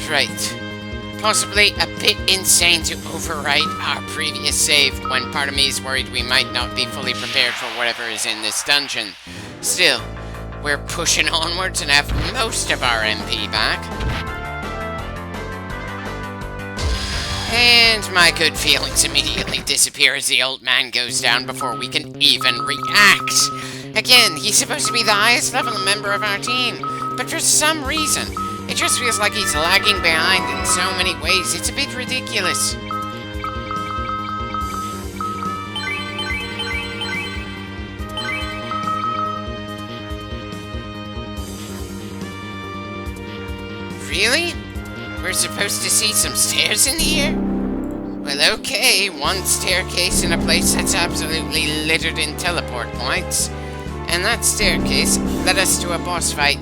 Right. Possibly a bit insane to overwrite our previous save when part of me is worried we might not be fully prepared for whatever is in this dungeon. Still, we're pushing onwards and have most of our MP back. And my good feelings immediately disappear as the old man goes down before we can even react. Again, he's supposed to be the highest level member of our team, but for some reason, it just feels like he's lagging behind in so many ways. It's a bit ridiculous. Really? We're supposed to see some stairs in the air? Well, okay, one staircase in a place that's absolutely littered in teleport points. And that staircase led us to a boss fight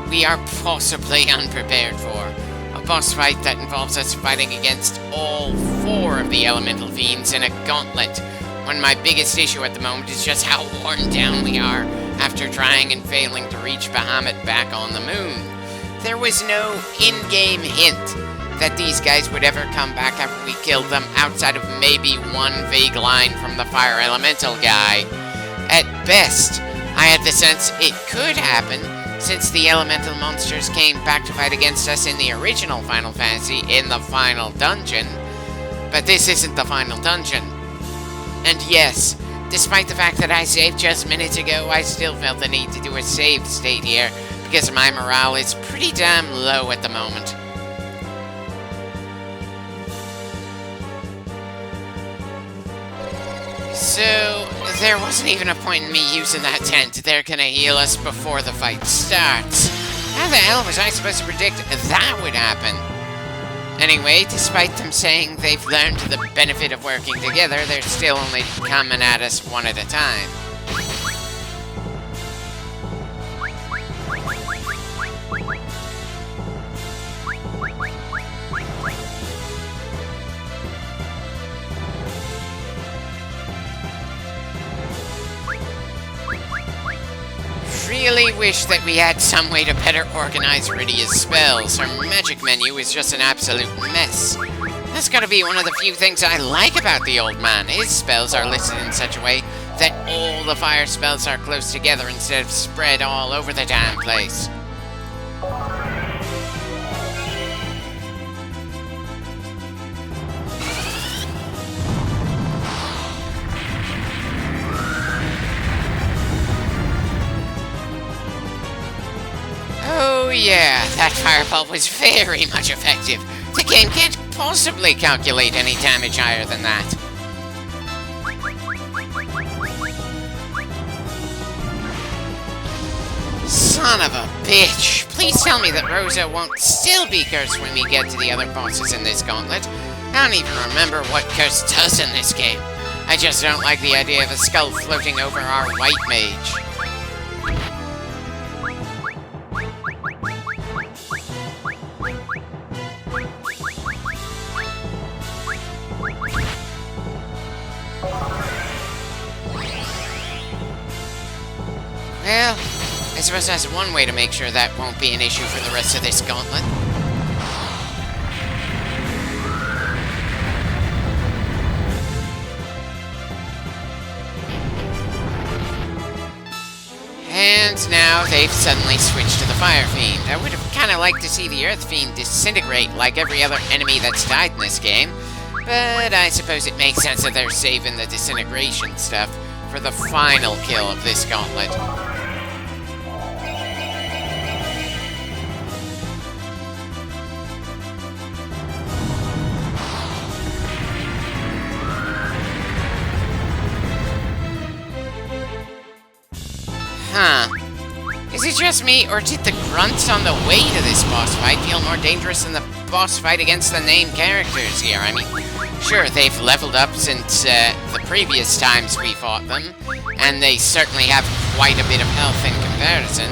we are possibly unprepared for. A boss fight that involves us fighting against all 4 of the elemental fiends in a gauntlet, when my biggest issue at the moment is just how worn down we are after trying and failing to reach Bahamut back on the moon. There was no in-game hint that these guys would ever come back after we killed them, outside of maybe one vague line from the fire elemental guy. At best, I had the sense it could happen, since the elemental monsters came back to fight against us in the original Final Fantasy in the final dungeon. But this isn't the final dungeon. And yes, despite the fact that I saved just minutes ago, I still felt the need to do a save state here, because my morale is pretty damn low at the moment. So, there wasn't even a point in me using that tent. They're gonna heal us before the fight starts. How the hell was I supposed to predict that would happen? Anyway, despite them saying they've learned the benefit of working together, they're still only coming at us one at a time. Really wish that we had some way to better organize Rydia's spells. Her magic menu is just an absolute mess. That's gotta be one of the few things I like about the old man. His spells are listed in such a way that all the fire spells are close together instead of spread all over the damn place. Oh yeah, that fireball was very much effective. The game can't possibly calculate any damage higher than that. Son of a bitch. Please tell me that Rosa won't still be cursed when we get to the other bosses in this gauntlet. I don't even remember what curse does in this game. I just don't like the idea of a skull floating over our white mage. Well, I suppose that's one way to make sure that won't be an issue for the rest of this gauntlet. And now they've suddenly switched to the Fire Fiend. I would have kind of liked to see the Earth Fiend disintegrate like every other enemy that's died in this game, but I suppose it makes sense that they're saving the disintegration stuff for the final kill of this gauntlet. Huh. Is it just me, or did the grunts on the way to this boss fight feel more dangerous than the boss fight against the named characters here? I mean, sure, they've leveled up since the previous times we fought them, and they certainly have quite a bit of health in comparison.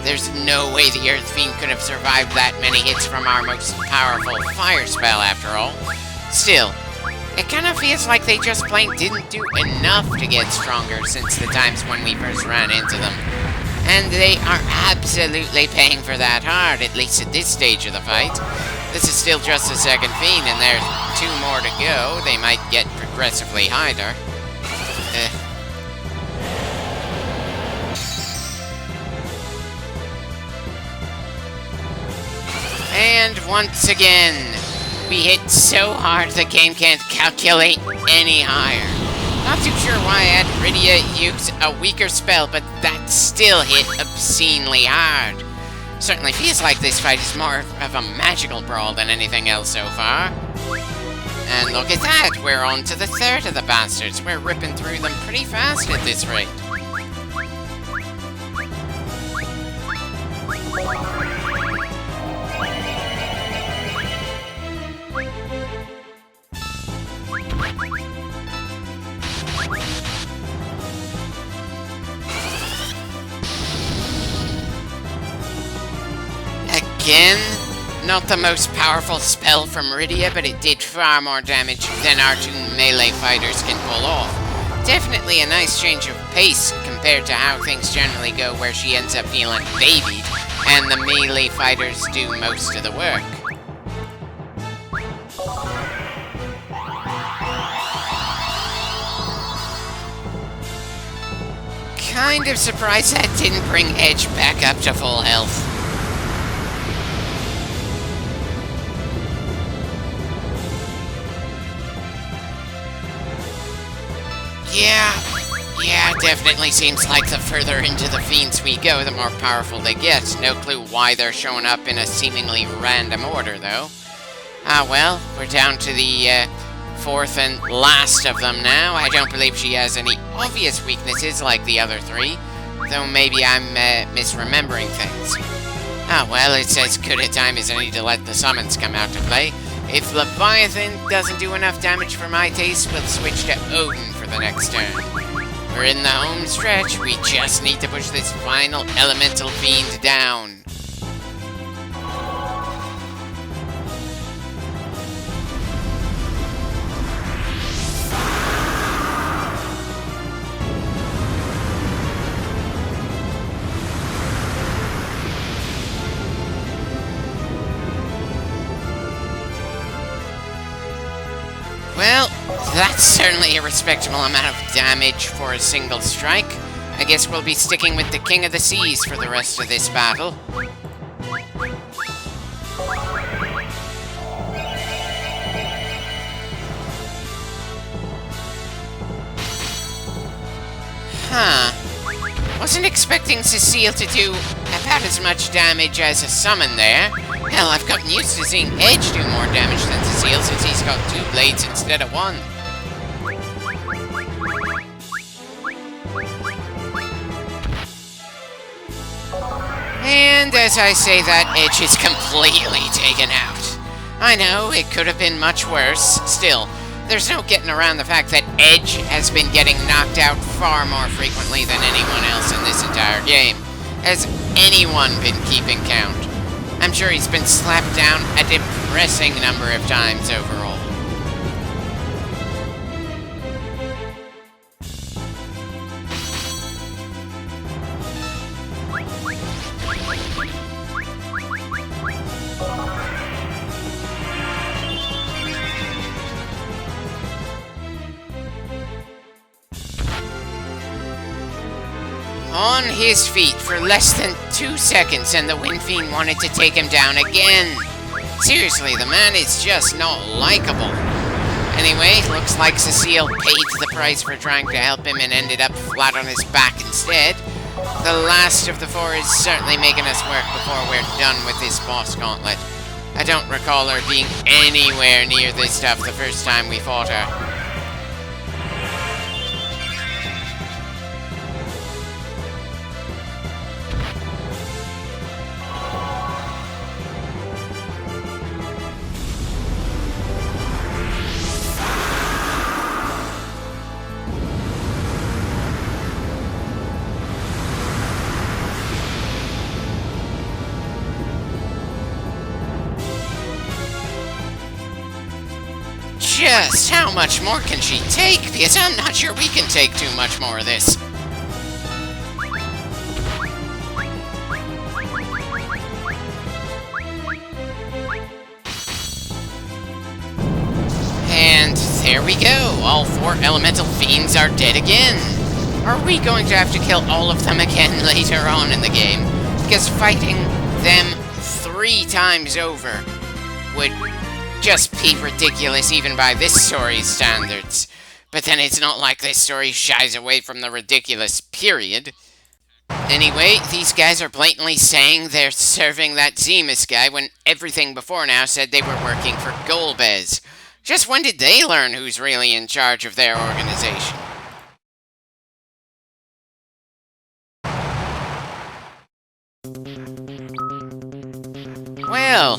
There's no way the Earth Fiend could have survived that many hits from our most powerful fire spell, after all. Still, it kind of feels like they just plain didn't do enough to get stronger since the times when we first ran into them. And they are absolutely paying for that hard, at least at this stage of the fight. This is still just the second fiend, and there's 2 more to go. They might get progressively harder. And once again, we hit so hard the game can't calculate any higher. Not too sure why I had Rydia use a weaker spell, but that still hit obscenely hard. Certainly feels like this fight is more of a magical brawl than anything else so far. And look at that, we're on to the 3rd of the bastards. We're ripping through them pretty fast at this rate. Again, not the most powerful spell from Rydia, but it did far more damage than our 2 melee fighters can pull off. Definitely a nice change of pace compared to how things generally go, where she ends up feeling babied, and the melee fighters do most of the work. Kind of surprised that didn't bring Edge back up to full health. Yeah, definitely seems like the further into the fiends we go, the more powerful they get. No clue why they're showing up in a seemingly random order, though. Ah, well, we're down to the 4th and last of them now. I don't believe she has any obvious weaknesses like the other 3, though maybe I'm misremembering things. Ah, well, it's as good a time as any to let the summons come out to play. If Leviathan doesn't do enough damage for my taste, we'll switch to Odin for the next turn. We're in the home stretch, we just need to push this final elemental fiend down. Well, that's certainly a respectable amount of damage for a single strike. I guess we'll be sticking with the King of the Seas for the rest of this battle. Huh. Wasn't expecting Cecile to do about as much damage as a summon there. Hell, I've gotten used to seeing Edge do more damage than Cecile since he's got 2 blades instead of 1. And as I say that, Edge is completely taken out. I know, it could have been much worse. Still, there's no getting around the fact that Edge has been getting knocked out far more frequently than anyone else in this entire game. Has anyone been keeping count? I'm sure he's been slapped down a depressing number of times overall. On his feet for less than 2 seconds, and the Wind Fiend wanted to take him down again. Seriously, the man is just not likable. Anyway, looks like Cecile paid the price for trying to help him and ended up flat on his back instead. The last of the 4 is certainly making us work before we're done with this boss gauntlet. I don't recall her being anywhere near this stuff the first time we fought her. Just how much more can she take? Because I'm not sure we can take too much more of this. there we go. All 4 elemental fiends are dead again. Are we going to have to kill all of them again later on in the game? Because fighting them 3 times over would just be ridiculous even by this story's standards. But then it's not like this story shies away from the ridiculous, period. Anyway, these guys are blatantly saying they're serving that Zemus guy when everything before now said they were working for Golbez. Just when did they learn who's really in charge of their organization? Well,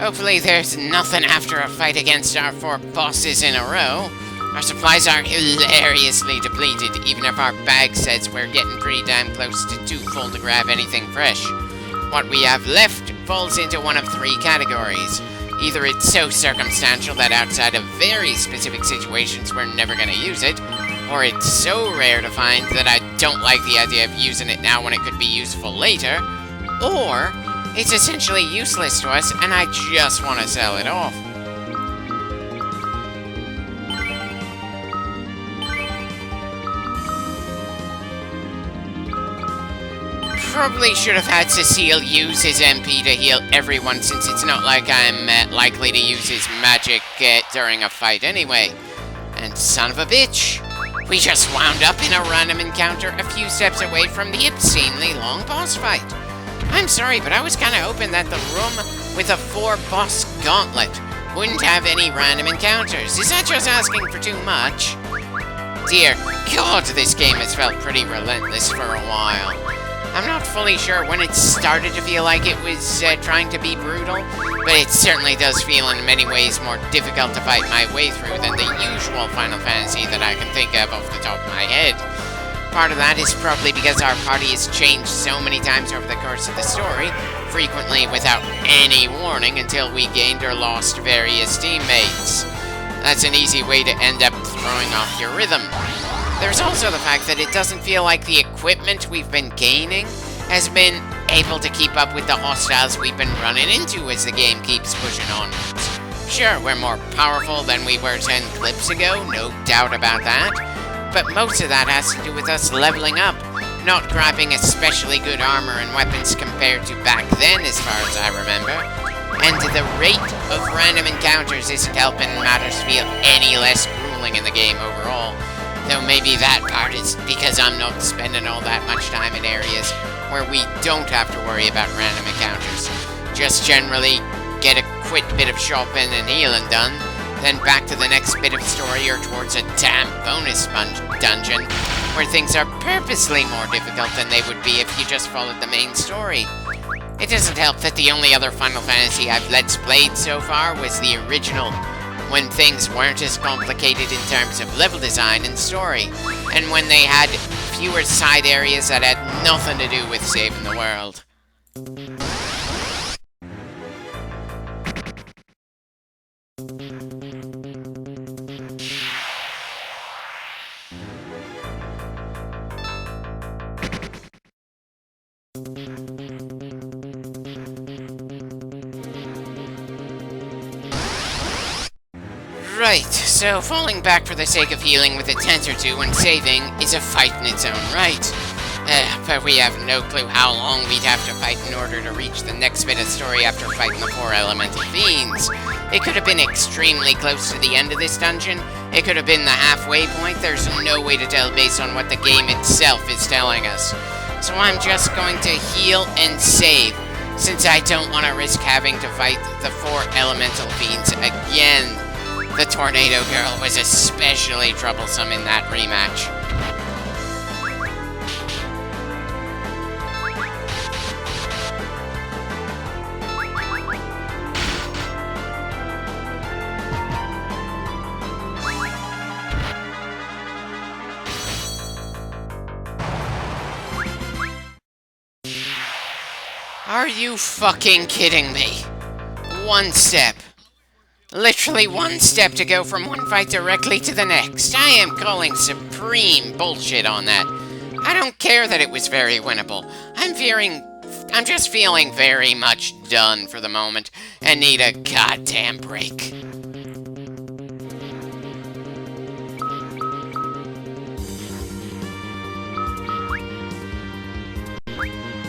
hopefully there's nothing after a fight against our 4 bosses in a row. Our supplies are hilariously depleted, even if our bag says we're getting pretty damn close to too full to grab anything fresh. What we have left falls into one of 3 categories. Either it's so circumstantial that outside of very specific situations we're never going to use it, or it's so rare to find that I don't like the idea of using it now when it could be useful later, or it's essentially useless to us and I just want to sell it off. Probably should have had Cecile use his MP to heal everyone, since it's not like I'm likely to use his magic during a fight anyway. And son of a bitch, we just wound up in a random encounter a few steps away from the obscenely long boss fight. I'm sorry, but I was kinda hoping that the room with a 4-boss gauntlet wouldn't have any random encounters. Is that just asking for too much? Dear God, this game has felt pretty relentless for a while. I'm not fully sure when it started to feel like it was trying to be brutal, but it certainly does feel in many ways more difficult to fight my way through than the usual Final Fantasy that I can think of off the top of my head. Part of that is probably because our party has changed so many times over the course of the story, frequently without any warning until we gained or lost various teammates. That's an easy way to end up throwing off your rhythm. There's also the fact that it doesn't feel like the equipment we've been gaining has been able to keep up with the hostiles we've been running into as the game keeps pushing onwards. Sure, we're more powerful than we were 10 clips ago, no doubt about that, but most of that has to do with us leveling up, not grabbing especially good armor and weapons compared to back then as far as I remember. And the rate of random encounters isn't helping matters feel any less grueling in the game overall. Though maybe that part is because I'm not spending all that much time in areas where we don't have to worry about random encounters. Just generally get a quick bit of shopping and healing done, then back to the next bit of story or towards a damn bonus dungeon, where things are purposely more difficult than they would be if you just followed the main story. It doesn't help that the only other Final Fantasy I've Let's Played so far was the original, when things weren't as complicated in terms of level design and story, and when they had fewer side areas that had nothing to do with saving the world. Right, so falling back for the sake of healing with a tent or two and saving is a fight in its own right. But we have no clue how long we'd have to fight in order to reach the next bit of story after fighting the 4 elemental fiends. It could have been extremely close to the end of this dungeon. It could have been the halfway point. There's no way to tell based on what the game itself is telling us. So I'm just going to heal and save, since I don't want to risk having to fight the 4 elemental fiends again. The Tornado Girl was especially troublesome in that rematch. Are you fucking kidding me? One step. Literally one step to go from one fight directly to the next. I am calling supreme bullshit on that. I don't care that it was very winnable. I'm just feeling very much done for the moment and need a goddamn break.